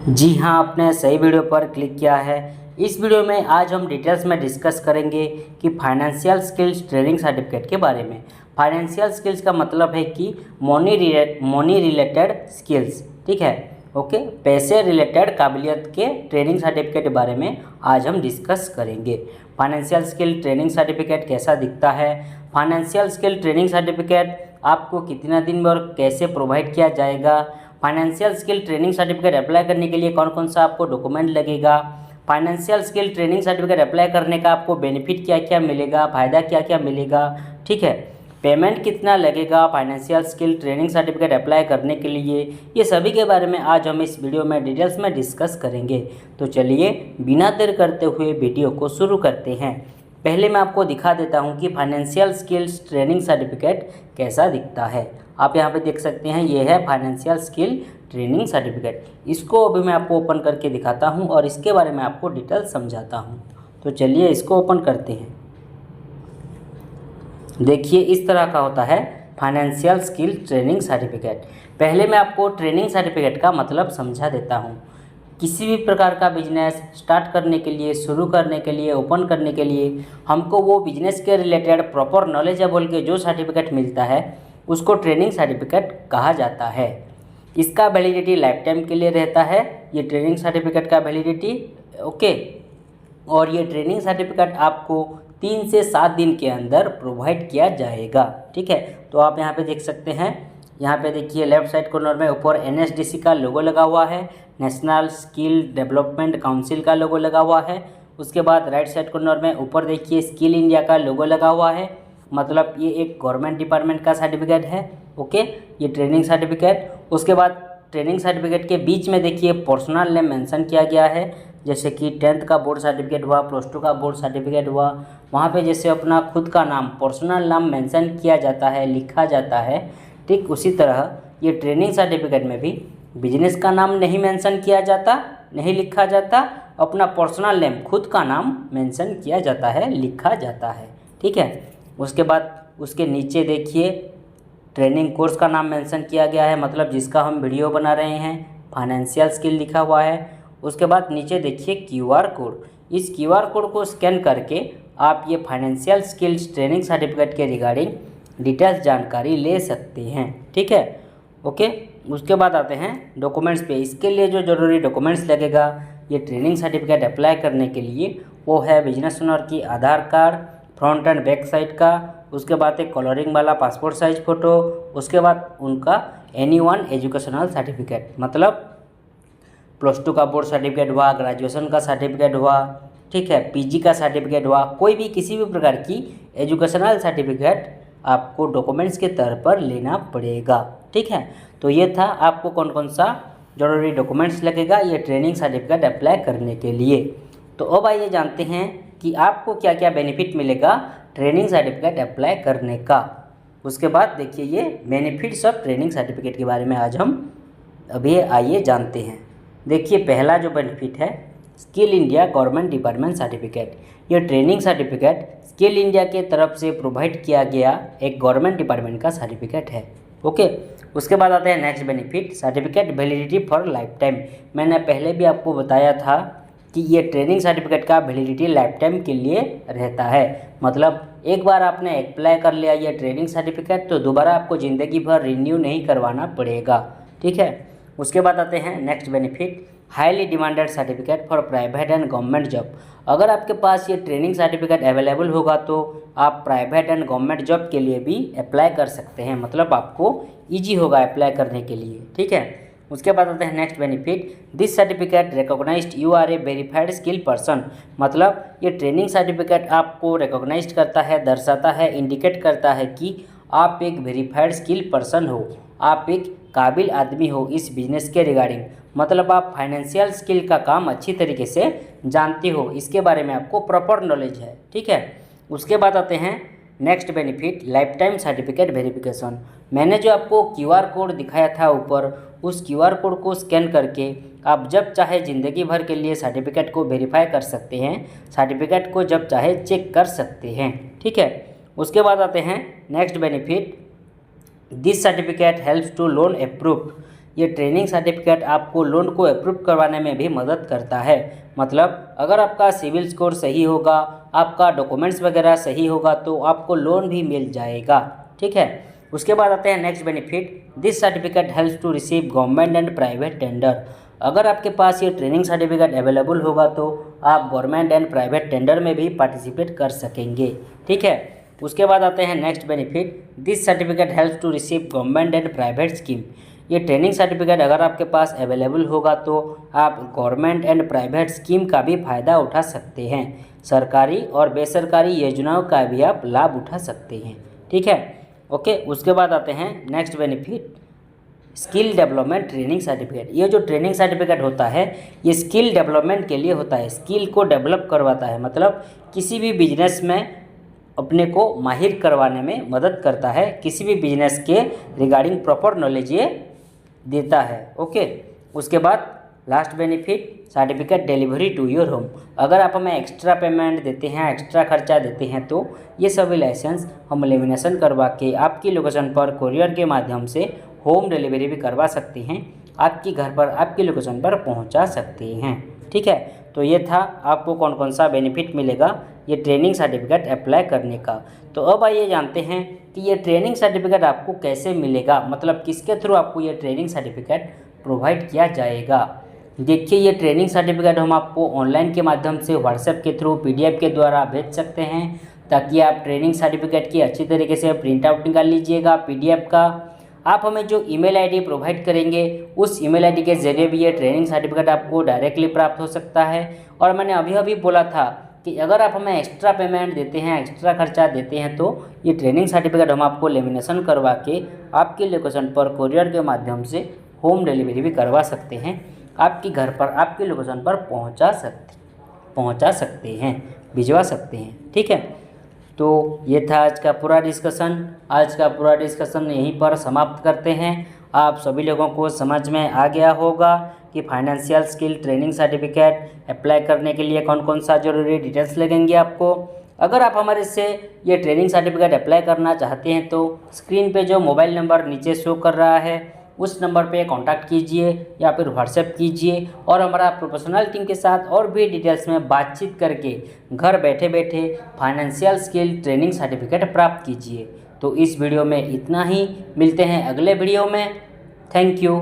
जी हाँ, आपने सही वीडियो पर क्लिक किया है। इस वीडियो में आज हम डिटेल्स में डिस्कस करेंगे कि फाइनेंशियल स्किल्स ट्रेनिंग सर्टिफिकेट के बारे में। फाइनेंशियल स्किल्स का मतलब है कि मनी रिलेटेड स्किल्स, ठीक है। ओके, पैसे रिलेटेड काबिलियत के ट्रेनिंग सर्टिफिकेट के बारे में आज हम डिस्कस करेंगे। फाइनेंशियल स्किल ट्रेनिंग सर्टिफिकेट कैसा दिखता है, फाइनेंशियल स्किल ट्रेनिंग सर्टिफिकेट आपको कितना दिन में और कैसे प्रोवाइड किया जाएगा, financial skill training certificate apply करने के लिए कौन कौन सा आपको डॉक्यूमेंट लगेगा, financial skill training certificate apply करने का आपको बेनिफिट क्या क्या मिलेगा, फ़ायदा क्या क्या मिलेगा, ठीक है, पेमेंट कितना लगेगा financial skill training certificate apply करने के लिए, ये सभी के बारे में आज हम इस वीडियो में डिटेल्स में डिस्कस करेंगे। तो चलिए बिना देर करते हुए वीडियो को शुरू करते हैं। पहले मैं आपको दिखा देता हूं कि फाइनेंशियल स्किल्स ट्रेनिंग सर्टिफिकेट कैसा दिखता है। आप यहां पे देख सकते हैं, ये है फाइनेंशियल स्किल ट्रेनिंग सर्टिफिकेट। इसको अभी मैं आपको ओपन करके दिखाता हूं और इसके बारे में आपको डिटेल समझाता हूं। तो चलिए इसको ओपन करते हैं। देखिए इस तरह का होता है फाइनेंशियल स्किल ट्रेनिंग सर्टिफिकेट। पहले मैं आपको ट्रेनिंग सर्टिफिकेट का मतलब समझा देता हूँ। किसी भी प्रकार का बिजनेस स्टार्ट करने के लिए, शुरू करने के लिए, ओपन करने के लिए हमको वो बिजनेस के रिलेटेड प्रॉपर नॉलेज है बोल के जो सर्टिफिकेट मिलता है उसको ट्रेनिंग सर्टिफिकेट कहा जाता है। इसका वैलिडिटी लाइफ टाइम के लिए रहता है, ये ट्रेनिंग सर्टिफिकेट का वैलिडिटी, ओके। और ये ट्रेनिंग सर्टिफिकेट आपको 3 से 7 दिन के अंदर प्रोवाइड किया जाएगा, ठीक है। तो आप यहाँ पे देख सकते हैं, यहाँ पे देखिए लेफ्ट साइड कॉर्नर में ऊपर एनएसडीसी का लोगो लगा हुआ है, नेशनल स्किल डेवलपमेंट काउंसिल का लोगो लगा हुआ है। उसके बाद राइट साइड कॉर्नर में ऊपर देखिए स्किल इंडिया का लोगो लगा हुआ है, मतलब ये एक गवर्नमेंट डिपार्टमेंट का सर्टिफिकेट है, ओके, ये ट्रेनिंग सर्टिफिकेट। उसके बाद ट्रेनिंग सर्टिफिकेट के बीच में देखिए पर्सनल नेम मेंशन किया गया है, जैसे कि 10th का बोर्ड सर्टिफिकेट हुआ, +2 का बोर्ड सर्टिफिकेट हुआ, वहाँ पे जैसे अपना खुद का नाम, पर्सनल नाम मेंशन किया जाता है, लिखा जाता है, ठीक उसी तरह ये ट्रेनिंग सर्टिफिकेट में भी बिजनेस का नाम नहीं मेंशन किया जाता, नहीं लिखा जाता, अपना पर्सनल नेम, खुद का नाम मेंशन किया जाता है, लिखा जाता है, ठीक है। उसके बाद उसके नीचे देखिए ट्रेनिंग कोर्स का नाम मेंशन किया गया है, मतलब जिसका हम वीडियो बना रहे हैं, फाइनेंशियल स्किल लिखा हुआ है। उसके बाद नीचे देखिए क्यूआर कोड, इस क्यूआर कोड को स्कैन करके आप ये फाइनेंशियल स्किल्स ट्रेनिंग सर्टिफिकेट के रिगार्डिंग डिटेल्स जानकारी ले सकते हैं, ठीक है, ओके। उसके बाद आते हैं डॉक्यूमेंट्स पे। इसके लिए जो ज़रूरी डॉक्यूमेंट्स लगेगा ये ट्रेनिंग सर्टिफिकेट अप्लाई करने के लिए, वो है बिजनेस ओनर की Aadhaar card front end back side का, उसके बाद एक कलरिंग वाला पासपोर्ट साइज फ़ोटो, उसके बाद उनका एनी1 एजुकेशनल सर्टिफिकेट, मतलब +2 का बोर्ड सर्टिफिकेट हुआ, ग्रेजुएशन का सर्टिफिकेट हुआ, ठीक है, पीजी का सर्टिफिकेट हुआ, कोई भी किसी भी प्रकार की एजुकेशनल सर्टिफिकेट आपको डॉक्यूमेंट्स के तौर पर लेना पड़ेगा, ठीक है। तो ये था आपको कौन कौन सा जरूरी डॉक्यूमेंट्स लगेगा ये ट्रेनिंग सर्टिफिकेट अप्लाई करने के लिए। तो अब आइए जानते हैं कि आपको क्या क्या बेनिफिट मिलेगा ट्रेनिंग सर्टिफिकेट अप्लाई करने का। उसके बाद देखिए ये बेनिफिट्स ऑफ ट्रेनिंग सर्टिफिकेट के बारे में आज हम अभी आइए जानते हैं। देखिए पहला जो बेनिफिट है skill India government department certificate. ये ट्रेनिंग सर्टिफिकेट स्किल इंडिया के तरफ से प्रोवाइड किया गया एक गवर्नमेंट डिपार्टमेंट का सर्टिफिकेट है, ओके। उसके बाद आते हैं next benefit, certificate validity for life time. मैंने पहले भी आपको बताया था कि ये ट्रेनिंग सर्टिफिकेट का वैलिडिटी लाइफ टाइम के लिए रहता है, मतलब एक बार आपने अप्लाई कर लिया ये ट्रेनिंग सर्टिफिकेट तो दोबारा आपको ज़िंदगी भर रिन्यू नहीं करवाना पड़ेगा, ठीक है। उसके बाद आते हैं next benefit, highly demanded certificate for private and government job. अगर आपके पास ये ट्रेनिंग सर्टिफिकेट अवेलेबल होगा तो आप प्राइवेट एंड गवर्नमेंट जॉब के लिए भी अप्लाई कर सकते हैं, मतलब आपको ईजी होगा अप्लाई करने के लिए, ठीक है। उसके बाद आते हैं next benefit, this certificate recognised you are a verified skill person. मतलब ये ट्रेनिंग सर्टिफिकेट आपको रिकॉग्नाइज्ड करता है, दर्शाता है, इंडिकेट करता है कि आप एक वेरीफाइड स्किल पर्सन हो, आप एक काबिल आदमी हो इस बिजनेस के रिगार्डिंग, मतलब आप फाइनेंशियल स्किल का काम अच्छी तरीके से जानते हो, इसके बारे में आपको प्रॉपर नॉलेज है, ठीक है। उसके बाद आते हैं next benefit, life time certificate verification. मैंने जो आपको क्यूआर कोड दिखाया था ऊपर, उस क्यूआर कोड को स्कैन करके आप जब चाहे ज़िंदगी भर के लिए सर्टिफिकेट को वेरीफाई कर सकते हैं, सर्टिफिकेट को जब चाहे चेक कर सकते हैं, ठीक है। उसके बाद आते हैं next benefit, this certificate helps to loan approved. ये ट्रेनिंग सर्टिफिकेट आपको लोन को अप्रूव करवाने में भी मदद करता है। मतलब अगर आपका सिविल स्कोर सही होगा, आपका डॉक्यूमेंट्स वगैरह सही होगा तो आपको लोन भी मिल जाएगा। ठीक है, उसके बाद आते हैं next benefit, this certificate helps to receive government and private tender. अगर आपके पास ये ट्रेनिंग सर्टिफिकेट अवेलेबल होगा तो आप गवर्नमेंट एंड प्राइवेट टेंडर में भी पार्टिसिपेट कर सकेंगे। ठीक है, उसके बाद आते हैं next benefit, this certificate helps to receive government and private scheme. ये ट्रेनिंग सर्टिफिकेट अगर आपके पास अवेलेबल होगा तो आप गवर्नमेंट एंड प्राइवेट स्कीम का भी फ़ायदा उठा सकते हैं। सरकारी और बेसरकारी योजनाओं का भी आप लाभ उठा सकते हैं। ठीक है, ओके। उसके बाद आते हैं next benefit, skill development training certificate. ये जो ट्रेनिंग सर्टिफिकेट होता है ये स्किल डेवलपमेंट के लिए होता है, स्किल को डेवलप करवाता है। मतलब किसी भी बिजनेस में अपने को माहिर करवाने में मदद करता है, किसी भी बिजनेस के रिगार्डिंग प्रॉपर नॉलेज ये देता है। ओके, उसके बाद last benefit, certificate delivery to your home. अगर आप हमें एक्स्ट्रा पेमेंट देते हैं, एक्स्ट्रा खर्चा देते हैं तो ये सभी लाइसेंस हम लेमिनेशन करवा के आपकी लोकेशन पर कोरियर के माध्यम से होम डिलीवरी भी करवा सकते हैं, आपकी घर पर आपकी लोकेशन पर पहुंचा सकते हैं। ठीक है, तो ये था आपको कौन कौन सा बेनिफिट मिलेगा ये ट्रेनिंग सर्टिफिकेट अप्लाई करने का। तो अब आइए जानते हैं कि ये ट्रेनिंग सर्टिफिकेट आपको कैसे मिलेगा, मतलब किसके थ्रू आपको ये ट्रेनिंग सर्टिफिकेट प्रोवाइड किया जाएगा। देखिए, ये ट्रेनिंग सर्टिफिकेट हम आपको ऑनलाइन के माध्यम से व्हाट्सएप के थ्रू PDF के द्वारा भेज सकते हैं, ताकि आप ट्रेनिंग सर्टिफिकेट की अच्छी तरीके से प्रिंट आउट निकाल लीजिएगा PDF का। आप हमें जो ईमेल आईडी प्रोवाइड करेंगे उस ईमेल आईडी के जरिए भी ये ट्रेनिंग सर्टिफिकेट आपको डायरेक्टली प्राप्त हो सकता है। और मैंने अभी बोला था कि अगर आप हमें एक्स्ट्रा पेमेंट देते हैं, एक्स्ट्रा खर्चा देते हैं तो ये ट्रेनिंग सर्टिफिकेट हम आपको लेमिनेशन करवा के आपकी लोकेशन पर कोरियर के माध्यम से होम डिलीवरी भी करवा सकते हैं, आपकी घर पर आपकी लोकेशन पर पहुंचा सकते हैं, भिजवा सकते हैं। ठीक है, तो ये था आज का पूरा डिस्कशन यहीं पर समाप्त करते हैं। आप सभी लोगों को समझ में आ गया होगा कि financial skill training certificate apply करने के लिए कौन कौन सा जरूरी डिटेल्स लगेंगे आपको। अगर आप हमारे से ये ट्रेनिंग सर्टिफिकेट अप्लाई करना चाहते हैं तो स्क्रीन पे जो मोबाइल नंबर नीचे शो कर रहा है उस नंबर पे कांटेक्ट कीजिए या फिर व्हाट्सएप कीजिए और हमारा प्रोफेशनल टीम के साथ और भी डिटेल्स में बातचीत करके घर बैठे बैठे फाइनेंशियल स्किल ट्रेनिंग सर्टिफिकेट प्राप्त कीजिए। तो इस वीडियो में इतना ही, मिलते हैं अगले वीडियो में। Thank you.